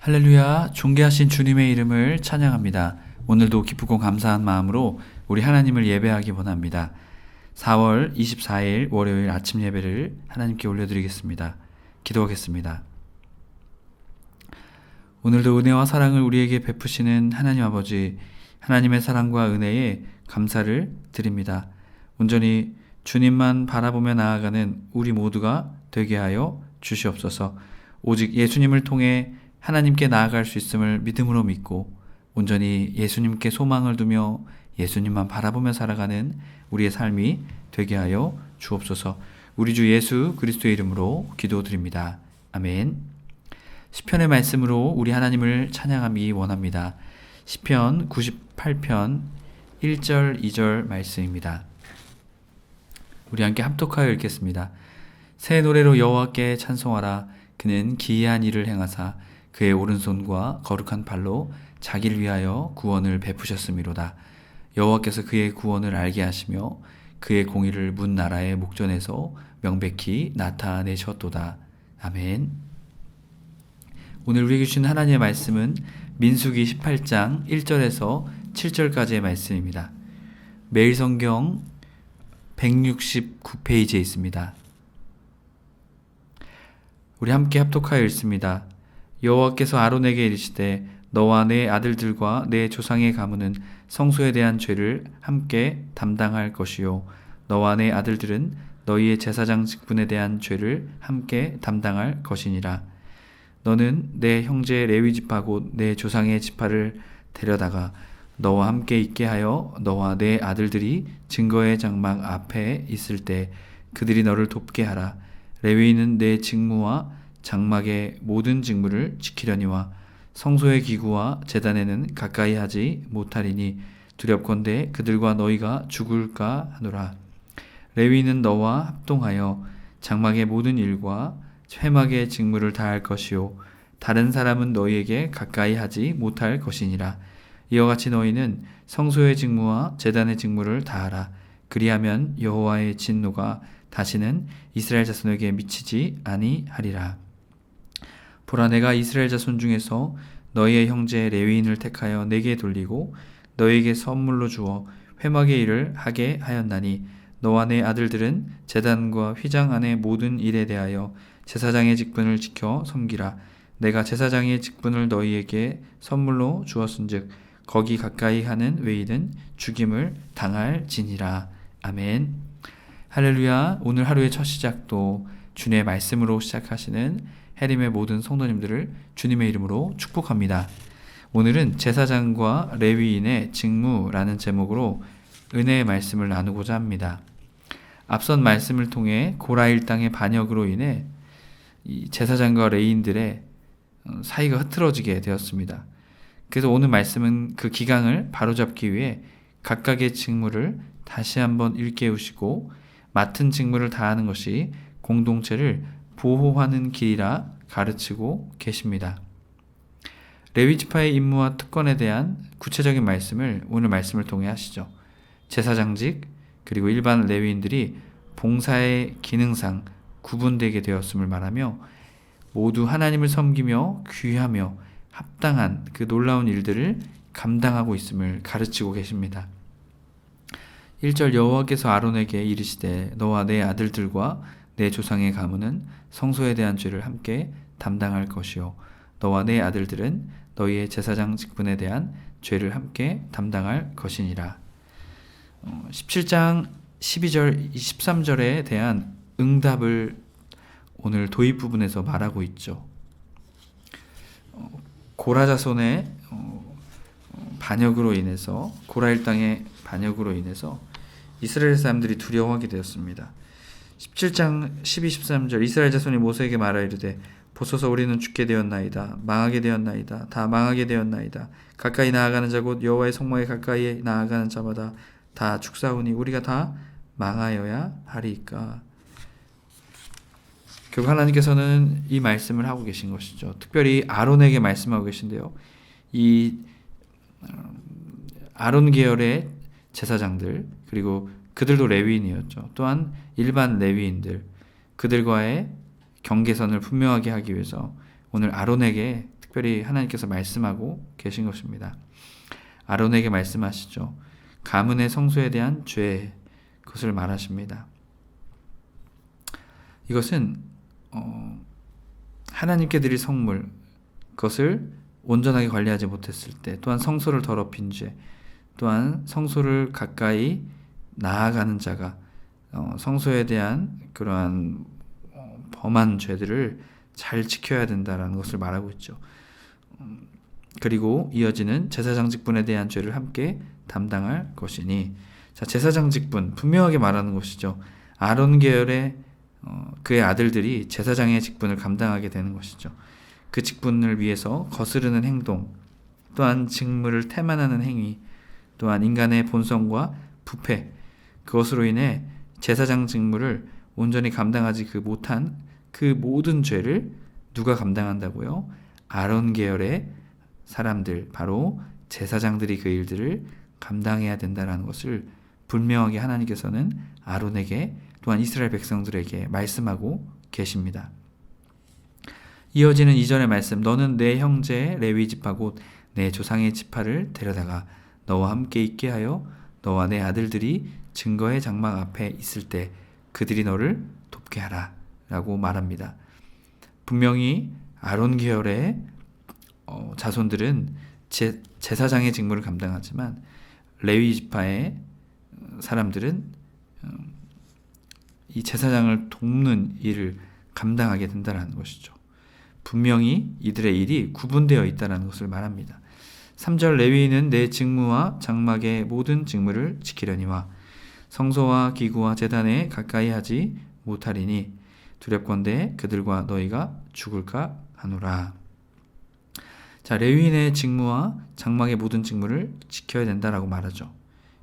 할렐루야, 존귀하신 주님의 이름을 찬양합니다. 오늘도 기쁘고 감사한 마음으로 우리 하나님을 예배하기 원합니다. 4월 24일 월요일 아침 예배를 하나님께 올려드리겠습니다. 기도하겠습니다. 오늘도 은혜와 사랑을 우리에게 베푸시는 하나님 아버지, 하나님의 사랑과 은혜에 감사를 드립니다. 온전히 주님만 바라보며 나아가는 우리 모두가 되게 하여 주시옵소서. 오직 예수님을 통해 하나님께 나아갈 수 있음을 믿음으로 믿고 온전히 예수님께 소망을 두며 예수님만 바라보며 살아가는 우리의 삶이 되게 하여 주옵소서. 우리 주 예수 그리스도의 이름으로 기도드립니다. 아멘. 시편의 말씀으로 우리 하나님을 찬양하기 원합니다. 시편 98편 1절 2절 말씀입니다. 우리 함께 합독하여 읽겠습니다. 새 노래로 여호와께 찬송하라. 그는 기이한 일을 행하사 그의 오른손과 거룩한 팔로 자기를 위하여 구원을 베푸셨음이로다. 여호와께서 그의 구원을 알게 하시며 그의 공의를 문 나라의 목전에서 명백히 나타내셨도다. 아멘. 오늘 우리에게 주신 하나님의 말씀은 민수기 18장 1절에서 7절까지의 말씀입니다. 매일 성경 169페이지에 있습니다. 우리 함께 합독하여 읽습니다. 여호와께서 아론에게 이르시되 너와 내 아들들과 내 조상의 가문은 성소에 대한 죄를 함께 담당할 것이요 너와 내 아들들은 너희의 제사장 직분에 대한 죄를 함께 담당할 것이니라. 너는 내 형제 레위 지파고 내 조상의 지파를 데려다가 너와 함께 있게 하여 너와 내 아들들이 증거의 장막 앞에 있을 때 그들이 너를 돕게 하라. 레위인은 내 직무와 장막의 모든 직무를 지키려니와 성소의 기구와 제단에는 가까이 하지 못하리니 두렵건대 그들과 너희가 죽을까 하노라. 레위인은 너와 합동하여 장막의 모든 일과 회막의 직무를 다할 것이요 다른 사람은 너희에게 가까이 하지 못할 것이니라. 이와 같이 너희는 성소의 직무와 제단의 직무를 다하라. 그리하면 여호와의 진노가 다시는 이스라엘 자손에게 미치지 아니하리라. 보라, 내가 이스라엘 자손 중에서 너희의 형제 레위인을 택하여 내게 돌리고 너희에게 선물로 주어 회막의 일을 하게 하였나니 너와 내 아들들은 제단과 휘장 안의 모든 일에 대하여 제사장의 직분을 지켜 섬기라. 내가 제사장의 직분을 너희에게 선물로 주었은즉 거기 가까이 하는 외인은 죽임을 당할지니라. 아멘. 할렐루야. 오늘 하루의 첫 시작도 주님의 말씀으로 시작하시는 해림의 모든 성도님들을 주님의 이름으로 축복합니다. 오늘은 제사장과 레위인의 직무라는 제목으로 은혜의 말씀을 나누고자 합니다. 앞선 말씀을 통해 고라 일당의 반역으로 인해 이 제사장과 레위인들의 사이가 흐트러지게 되었습니다. 그래서 오늘 말씀은 그 기강을 바로잡기 위해 각각의 직무를 다시 한번 일깨우시고 맡은 직무를 다하는 것이 공동체를 보호하는 길이라 가르치고 계십니다. 레위 지파의 임무와 특권에 대한 구체적인 말씀을 오늘 말씀을 통해 하시죠. 제사장직 그리고 일반 레위인들이 봉사의 기능상 구분되게 되었음을 말하며 모두 하나님을 섬기며 귀하며 합당한 그 놀라운 일들을 감당하고 있음을 가르치고 계십니다. 1절 여호와께서 아론에게 이르시되 너와 내 아들들과 내 조상의 가문은 성소에 대한 죄를 함께 담당할 것이요 너와 내 아들들은 너희의 제사장 직분에 대한 죄를 함께 담당할 것이니라. 17장 12절 23절에 대한 응답을 오늘 도입 부분에서 말하고 있죠. 고라 자손의 반역으로 인해서 고라 일당의 반역으로 인해서 이스라엘 사람들이 두려워하게 되었습니다. 17장 12, 13절 이스라엘 자손이 모세에게 말하 이르되 보소서 우리는 죽게 되었나이다. 망하게 되었나이다. 다 망하게 되었나이다. 가까이 나아가는 자 곧 여호와의 성막에 가까이 나아가는 자마다 다 죽사오니 우리가 다 망하여야 하리이까. 결국 하나님께서는 이 말씀을 하고 계신 것이죠. 특별히 아론에게 말씀하고 계신데요. 이 아론 계열의 제사장들 그리고 그들도 레위인이었죠. 또한 일반 레위인들 그들과의 경계선을 분명하게 하기 위해서 오늘 아론에게 특별히 하나님께서 말씀하고 계신 것입니다. 아론에게 말씀하시죠. 가문의 성소에 대한 죄, 그것을 말하십니다. 이것은 하나님께 드릴 성물, 그것을 온전하게 관리하지 못했을 때, 또한 성소를 더럽힌 죄, 또한 성소를 가까이 나아가는 자가 성소에 대한 그러한 범한 죄들을 잘 지켜야 된다는 것을 말하고 있죠. 그리고 이어지는 제사장 직분에 대한 죄를 함께 담당할 것이니, 자, 제사장 직분 분명하게 말하는 것이죠. 아론 계열의 그의 아들들이 제사장의 직분을 감당하게 되는 것이죠. 그 직분을 위해서 거스르는 행동, 또한 직무를 태만하는 행위, 또한 인간의 본성과 부패, 그것으로 인해 제사장 직무를 온전히 감당하지 못한 그 모든 죄를 누가 감당한다고요? 아론 계열의 사람들, 바로 제사장들이 그 일들을 감당해야 된다는 것을 분명하게 하나님께서는 아론에게, 또한 이스라엘 백성들에게 말씀하고 계십니다. 이어지는 2절의 말씀, 너는 내 형제 레위 지파 곧 내 조상의 지파를 데려다가 너와 함께 있게 하여 너와 내 아들들이 증거의 장막 앞에 있을 때 그들이 너를 돕게 하라 라고 말합니다. 분명히 아론 계열의 자손들은 제사장의 직무를 감당하지만 레위 지파의 사람들은 이 제사장을 돕는 일을 감당하게 된다는 것이죠. 분명히 이들의 일이 구분되어 있다는 것을 말합니다. 3절, 레위인은 내 직무와 장막의 모든 직무를 지키려니와 성소와 기구와 제단에 가까이 하지 못하리니 두렵건대 그들과 너희가 죽을까 하노라. 자, 레위인의 직무와 장막의 모든 직무를 지켜야 된다라고 말하죠.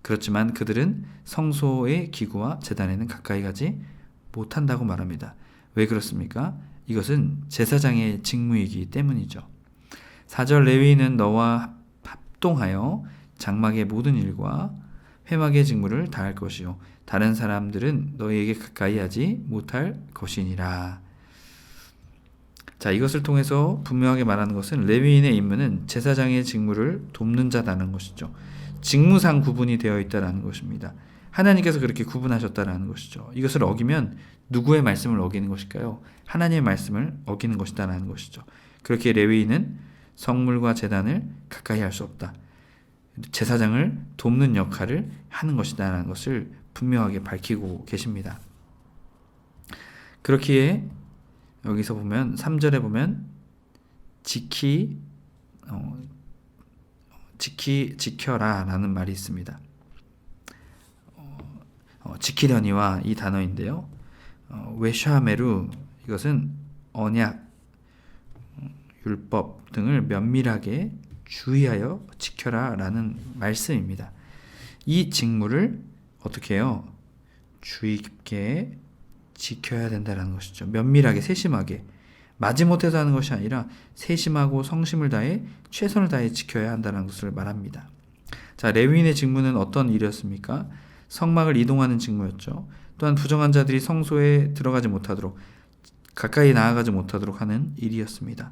그렇지만 그들은 성소의 기구와 제단에는 가까이 가지 못한다고 말합니다. 왜 그렇습니까? 이것은 제사장의 직무이기 때문이죠. 4절, 레위인은 너와 합동하여 장막의 모든 일과 회막의 직무를 다할 것이요 다른 사람들은 너희에게 가까이 하지 못할 것이니라. 자, 이것을 통해서 분명하게 말하는 것은 레위인의 임무는 제사장의 직무를 돕는 자라는 것이죠. 직무상 구분이 되어 있다는 것입니다. 하나님께서 그렇게 구분하셨다는 것이죠. 이것을 어기면 누구의 말씀을 어기는 것일까요? 하나님의 말씀을 어기는 것이다라는 것이죠. 그렇게 레위인은 성물과 제단을 가까이 할 수 없다. 제사장을 돕는 역할을 하는 것이다라는 것을 분명하게 밝히고 계십니다. 그렇기에 여기서 보면 3절에 보면 지켜라 라는 말이 있습니다. 지키려니와 이 단어인데요. 웨샤메루, 이것은 언약, 율법 등을 면밀하게 주의하여 지켜라 라는 말씀입니다. 이 직무를 어떻게 해요? 주의 깊게 지켜야 된다는 것이죠. 면밀하게, 세심하게, 마지못해서 하는 것이 아니라 세심하고 성심을 다해 최선을 다해 지켜야 한다는 것을 말합니다. 자, 레위인의 직무는 어떤 일이었습니까? 성막을 이동하는 직무였죠. 또한 부정한 자들이 성소에 들어가지 못하도록, 가까이 나아가지 못하도록 하는 일이었습니다.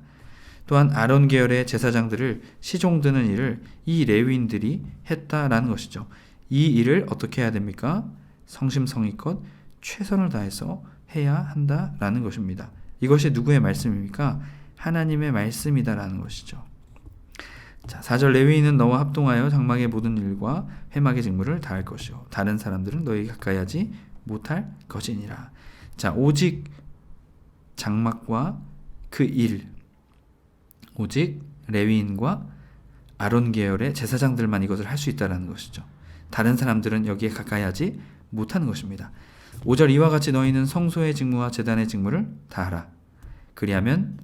또한 아론 계열의 제사장들을 시종드는 일을 이 레위인들이 했다라는 것이죠. 이 일을 어떻게 해야 됩니까? 성심성의껏 최선을 다해서 해야 한다라는 것입니다. 이것이 누구의 말씀입니까? 하나님의 말씀이다라는 것이죠. 자, 4절, 레위인은 너와 합동하여 장막의 모든 일과 회막의 직무를 다할 것이요 다른 사람들은 너에게 가까이 하지 못할 것이니라. 자, 오직 장막과 그 일, 오직 레위인과 아론 계열의 제사장들만 이것을 할 수 있다는 것이죠. 다른 사람들은 여기에 가까이 하지 못하는 것입니다. 5절, 이와 같이 너희는 성소의 직무와 제단의 직무를 다하라. 그리하면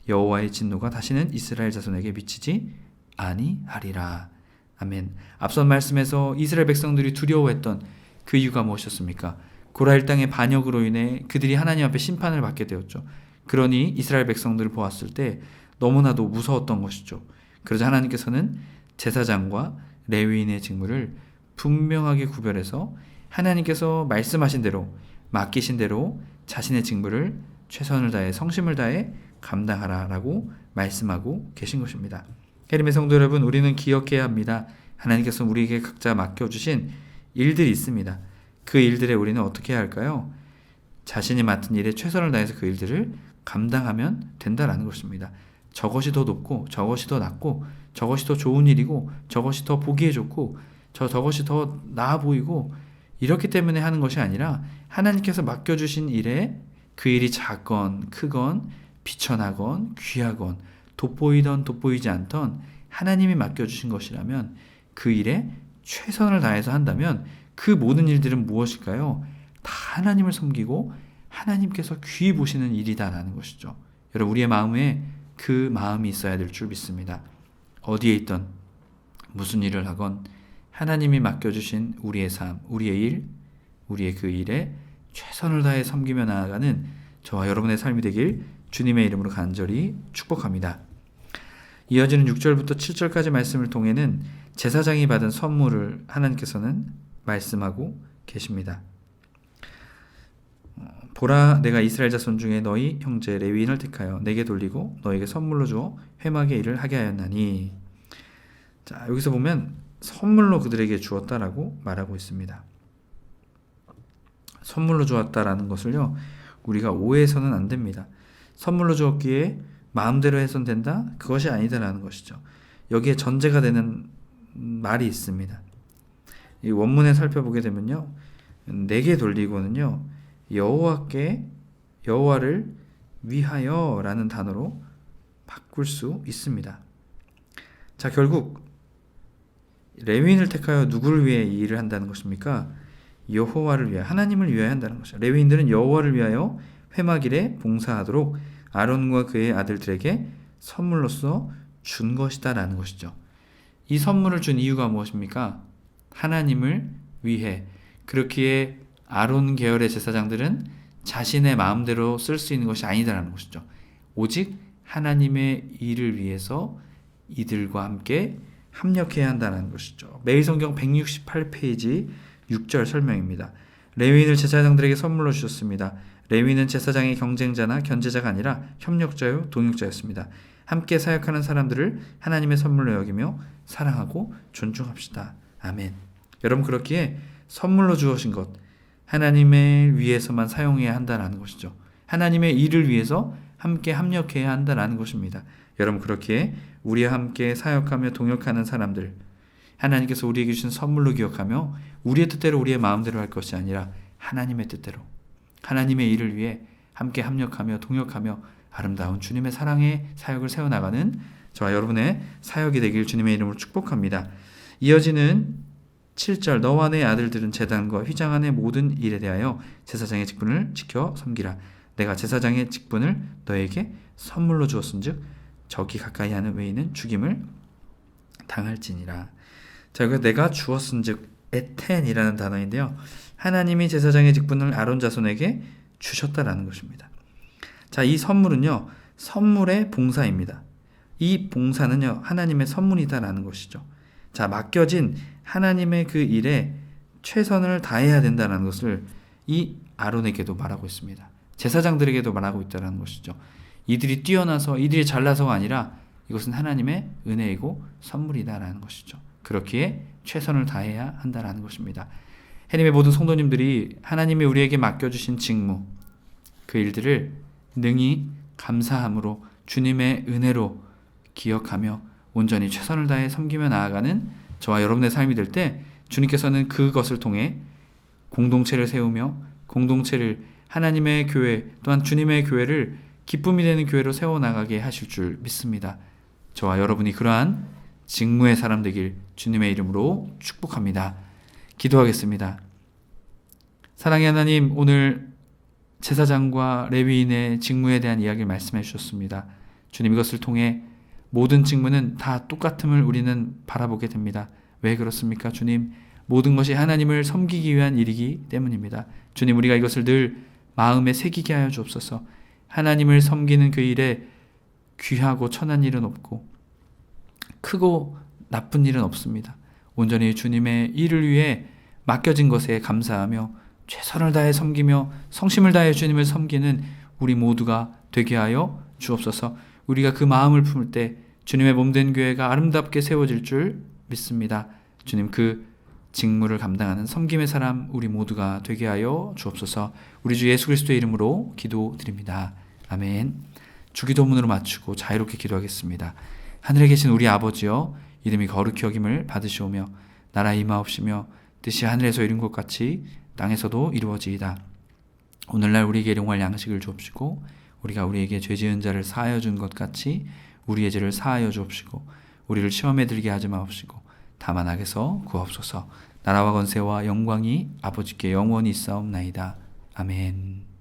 여호와의 진노가 다시는 이스라엘 자손에게 미치지 아니하리라. 아멘. 앞선 말씀에서 이스라엘 백성들이 두려워했던 그 이유가 무엇이었습니까? 고라 일당의 반역으로 인해 그들이 하나님 앞에 심판을 받게 되었죠. 그러니 이스라엘 백성들을 보았을 때 너무나도 무서웠던 것이죠. 그러자 하나님께서는 제사장과 레위인의 직무를 분명하게 구별해서 하나님께서 말씀하신 대로, 맡기신 대로 자신의 직무를 최선을 다해 성심을 다해 감당하라라고 말씀하고 계신 것입니다. 하나님의 성도 여러분, 우리는 기억해야 합니다. 하나님께서 우리에게 각자 맡겨주신 일들이 있습니다. 그 일들에 우리는 어떻게 해야 할까요? 자신이 맡은 일에 최선을 다해서 그 일들을 감당하면 된다라는 것입니다. 저것이 더 높고 저것이 더 낫고 저것이 더 좋은 일이고 저것이 더 보기에 좋고 저것이 더 나아 보이고 이렇기 때문에 하는 것이 아니라 하나님께서 맡겨주신 일에 그 일이 작건 크건 비천하건 귀하건 돋보이던 돋보이지 않던 하나님이 맡겨주신 것이라면 그 일에 최선을 다해서 한다면 그 모든 일들은 무엇일까요? 다 하나님을 섬기고 하나님께서 귀히 보시는 일이다라는 것이죠. 여러분, 우리의 마음에 그 마음이 있어야 될 줄 믿습니다. 어디에 있던 무슨 일을 하건 하나님이 맡겨주신 우리의 삶, 우리의 일, 우리의 그 일에 최선을 다해 섬기며 나아가는 저와 여러분의 삶이 되길 주님의 이름으로 간절히 축복합니다. 이어지는 6절부터 7절까지 말씀을 통해는 제사장이 받은 선물을 하나님께서는 말씀하고 계십니다. 보라, 내가 이스라엘 자손 중에 너희 형제 레위인을 택하여 내게 돌리고 너에게 선물로 주어 회막의 일을 하게 하였나니. 자, 여기서 보면 선물로 그들에게 주었다라고 말하고 있습니다. 선물로 주었다라는 것을요, 우리가 오해해서는 안 됩니다. 선물로 주었기에 마음대로 해선 된다? 그것이 아니다라는 것이죠. 여기에 전제가 되는 말이 있습니다. 이 원문에 살펴보게 되면요, 내게 돌리고는요, 여호와를 위하여라는 단어로 바꿀 수 있습니다. 자, 결국 레위인을 택하여 누구를 위해 이 일을 한다는 것입니까? 여호와를 위하여, 하나님을 위하여 한다는 것이죠. 레위인들은 여호와를 위하여 회막일에 봉사하도록 아론과 그의 아들들에게 선물로서 준 것이다라는 것이죠. 이 선물을 준 이유가 무엇입니까? 하나님을 위해. 그렇기에 아론 계열의 제사장들은 자신의 마음대로 쓸 수 있는 것이 아니다라는 것이죠. 오직 하나님의 일을 위해서 이들과 함께 합력해야 한다는 것이죠. 매일 성경 168페이지 6절 설명입니다. 레위인을 제사장들에게 선물로 주셨습니다. 레위인은 제사장의 경쟁자나 견제자가 아니라 협력자요 동역자였습니다. 함께 사역하는 사람들을 하나님의 선물로 여기며 사랑하고 존중합시다. 아멘. 여러분, 그렇기에 선물로 주어진 것, 하나님을 위해서만 사용해야 한다는 것이죠. 하나님의 일을 위해서 함께 합력해야 한다는 것입니다. 여러분, 그렇기에 우리와 함께 사역하며 동역하는 사람들, 하나님께서 우리에게 주신 선물로 기억하며 우리의 뜻대로 우리의 마음대로 할 것이 아니라 하나님의 뜻대로, 하나님의 일을 위해 함께 합력하며 동역하며 아름다운 주님의 사랑의 사역을 세워나가는 저와 여러분의 사역이 되길 주님의 이름으로 축복합니다. 이어지는 7절, 너와 내 아들들은 제단과 휘장 안의 모든 일에 대하여 제사장의 직분을 지켜 섬기라. 내가 제사장의 직분을 너에게 선물로 주었은즉 적이 가까이 하는 외인은 죽임을 당할지니라. 자, 여기서 내가 주었은즉 에텐이라는 단어인데요, 하나님이 제사장의 직분을 아론 자손에게 주셨다라는 것입니다. 자, 이 선물은요, 선물의 봉사입니다. 이 봉사는요, 하나님의 선물이다라는 것이죠. 자, 맡겨진 하나님의 그 일에 최선을 다해야 된다는 것을 이 아론에게도 말하고 있습니다. 제사장들에게도 말하고 있다는 것이죠. 이들이 뛰어나서, 이들이 잘나서가 아니라 이것은 하나님의 은혜이고 선물이다라는 것이죠. 그렇기에 최선을 다해야 한다는 것입니다. 하나님의 모든 성도님들이 하나님이 우리에게 맡겨주신 직무, 그 일들을 능히 감사함으로 주님의 은혜로 기억하며 온전히 최선을 다해 섬기며 나아가는 저와 여러분의 삶이 될 때 주님께서는 그것을 통해 공동체를 세우며 공동체를, 하나님의 교회 또한 주님의 교회를 기쁨이 되는 교회로 세워나가게 하실 줄 믿습니다. 저와 여러분이 그러한 직무의 사람 되길 주님의 이름으로 축복합니다. 기도하겠습니다. 사랑의 하나님, 오늘 제사장과 레위인의 직무에 대한 이야기를 말씀해 주셨습니다. 주님, 이것을 통해 모든 직무는 다 똑같음을 우리는 바라보게 됩니다. 왜 그렇습니까? 주님, 모든 것이 하나님을 섬기기 위한 일이기 때문입니다. 주님, 우리가 이것을 늘 마음에 새기게 하여 주옵소서. 하나님을 섬기는 그 일에 귀하고 천한 일은 없고 크고 나쁜 일은 없습니다. 온전히 주님의 일을 위해 맡겨진 것에 감사하며 최선을 다해 섬기며 성심을 다해 주님을 섬기는 우리 모두가 되게 하여 주옵소서. 우리가 그 마음을 품을 때 주님의 몸된 교회가 아름답게 세워질 줄 믿습니다. 주님, 그 직무를 감당하는 섬김의 사람 우리 모두가 되게 하여 주옵소서. 우리 주 예수 그리스도의 이름으로 기도드립니다. 아멘. 주기도문으로 마치고 자유롭게 기도하겠습니다. 하늘에 계신 우리 아버지여, 이름이 거룩히 여김을 받으시오며 나라 임하옵시며 뜻이 하늘에서 이룬 것 같이 땅에서도 이루어지이다. 오늘날 우리에게 일용할 양식을 주옵시고 우리가 우리에게 죄 지은 자를 사하여 준 것 같이 우리의 죄를 사하여 주옵시고 우리를 시험에 들게 하지 마옵시고 다만 악에서 구하옵소서. 나라와 권세와 영광이 아버지께 영원히 있사옵나이다. 아멘.